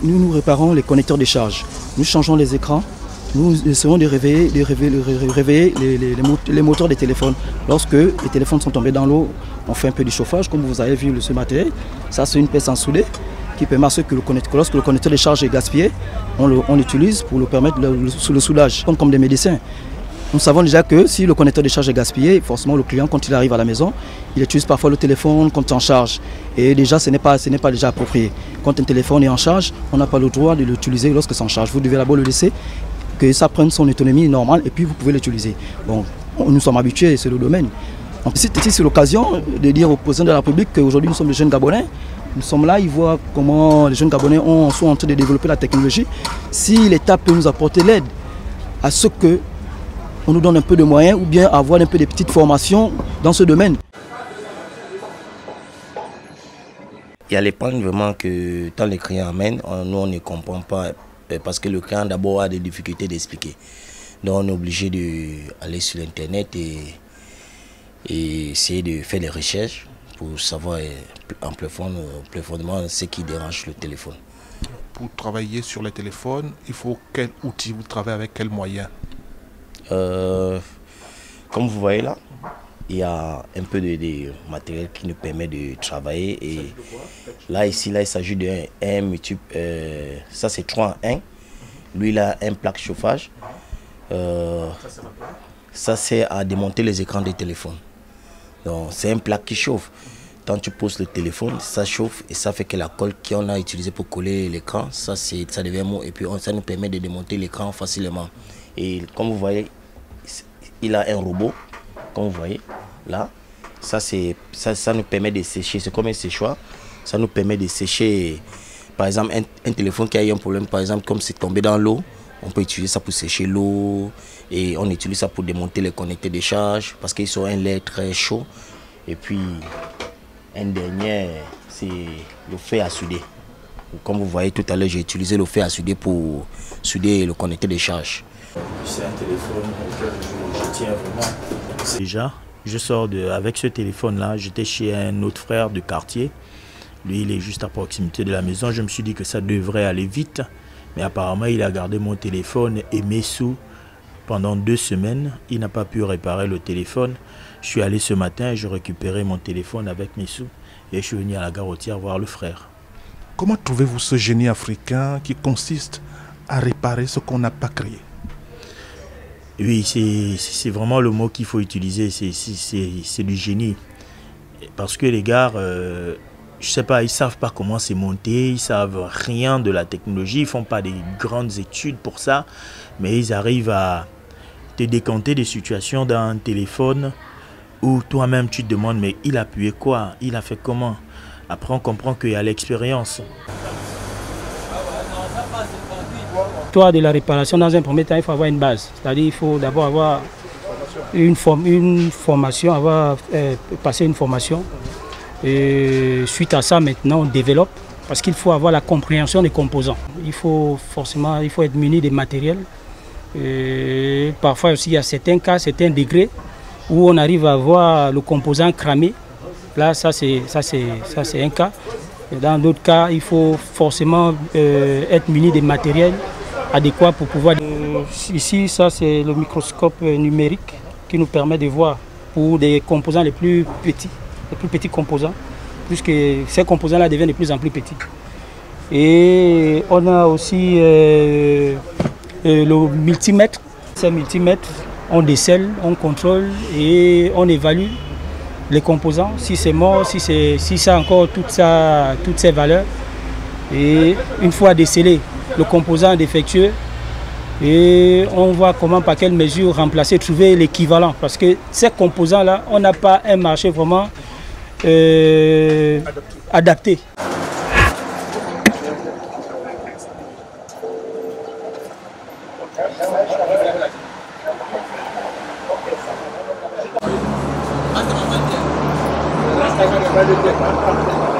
nous réparons les connecteurs de charge. Nous changeons les écrans. Nous essayons de réveiller les moteurs des téléphones. Lorsque les téléphones sont tombés dans l'eau, on fait un peu de chauffage, comme vous avez vu ce matériel. Ça, c'est une pièce en soudé qui permet à ce que lorsque le connecteur de charge est gaspillé, on l'utilise pour le permettre le soulage, comme des médecins. Nous savons déjà que si le connecteur de charge est gaspillé, forcément le client, quand il arrive à la maison, il utilise parfois le téléphone quand il est en charge. Et déjà, ce n'est pas déjà approprié. Quand un téléphone est en charge, on n'a pas le droit de l'utiliser lorsque c'est en charge. Vous devez d'abord le laisser, que ça prenne son autonomie normale et puis vous pouvez l'utiliser. Bon, nous sommes habitués, c'est le domaine. Ici, c'est l'occasion de dire au président de la République qu'aujourd'hui nous sommes les jeunes Gabonais. Nous sommes là, ils voient comment les jeunes Gabonais sont en train de développer la technologie. Si l'État peut nous apporter l'aide à ce que on nous donne un peu de moyens ou bien avoir un peu de petites formations dans ce domaine. Il y a les points vraiment que tant les clients amènent, nous on ne comprend pas parce que le client d'abord a des difficultés d'expliquer. Donc on est obligé d'aller sur l'internet et essayer de faire des recherches pour savoir en profondément ce qui dérange le téléphone. Pour travailler sur le téléphone, il faut quel outil, vous travaillez avec quels moyens? Comme vous voyez là, il y a un peu de matériel qui nous permet de travailler. Et là, ici, il s'agit d'un multiple. Ça, c'est 3 en 1. Lui, il a un plaque chauffage. Ça, c'est à démonter les écrans des téléphones. Donc, c'est un plaque qui chauffe. Quand tu poses le téléphone, ça chauffe et ça fait que la colle qu'on a utilisée pour coller l'écran, ça devient mou. Et puis, ça nous permet de démonter l'écran facilement. Et comme vous voyez, il a un robot, comme vous voyez là. Ça nous permet de sécher, c'est comme un séchoir. Ça nous permet de sécher, par exemple, un téléphone qui a eu un problème, par exemple, comme c'est tombé dans l'eau, on peut utiliser ça pour sécher l'eau. Et on utilise ça pour démonter les connecteurs de charge, parce qu'ils sont un lait très chaud. Et puis, un dernier, c'est le fer à souder. Comme vous voyez tout à l'heure, j'ai utilisé le fer à souder pour souder le connecteur de charge. C'est un téléphone auquel je tiens vraiment. Déjà, je sors avec ce téléphone-là, j'étais chez un autre frère de quartier. Lui, il est juste à proximité de la maison. Je me suis dit que ça devrait aller vite. Mais apparemment, il a gardé mon téléphone et mes sous pendant 2 semaines. Il n'a pas pu réparer le téléphone. Je suis allé ce matin et j'ai récupéré mon téléphone avec mes sous. Et je suis venu à la gare routière voir le frère. Comment trouvez-vous ce génie africain qui consiste à réparer ce qu'on n'a pas créé? Oui, c'est vraiment le mot qu'il faut utiliser, c'est du génie. Parce que les gars, je sais pas, ils savent pas comment c'est monté, ils savent rien de la technologie, ils font pas des grandes études pour ça, mais ils arrivent à te décanter des situations dans un téléphone où toi-même tu te demandes, mais il a appuyé quoi? Il a fait comment? Après on comprend qu'il y a l'expérience. De la réparation, dans un premier temps, il faut avoir une base. C'est-à-dire qu'il faut d'abord avoir une formation, passer une formation. Et suite à ça, maintenant, on développe parce qu'il faut avoir la compréhension des composants. Il faut être muni des matériels. Et parfois aussi, il y a certains cas, certains degrés où on arrive à voir le composant cramé. Là, ça c'est un cas. Et dans d'autres cas, il faut forcément être muni des matériels adéquats pour pouvoir... Ici, ça c'est le microscope numérique qui nous permet de voir pour des composants les plus petits composants, puisque ces composants-là deviennent de plus en plus petits. Et on a aussi le multimètre. Ces multimètres, on décèle, on contrôle et on évalue les composants, si c'est mort, si ça a encore toutes ces valeurs. Et une fois décelé le composant défectueux, et on voit comment, par quelle mesure remplacer, trouver l'équivalent. Parce que ces composants-là, on n'a pas un marché vraiment adapté. Gracias.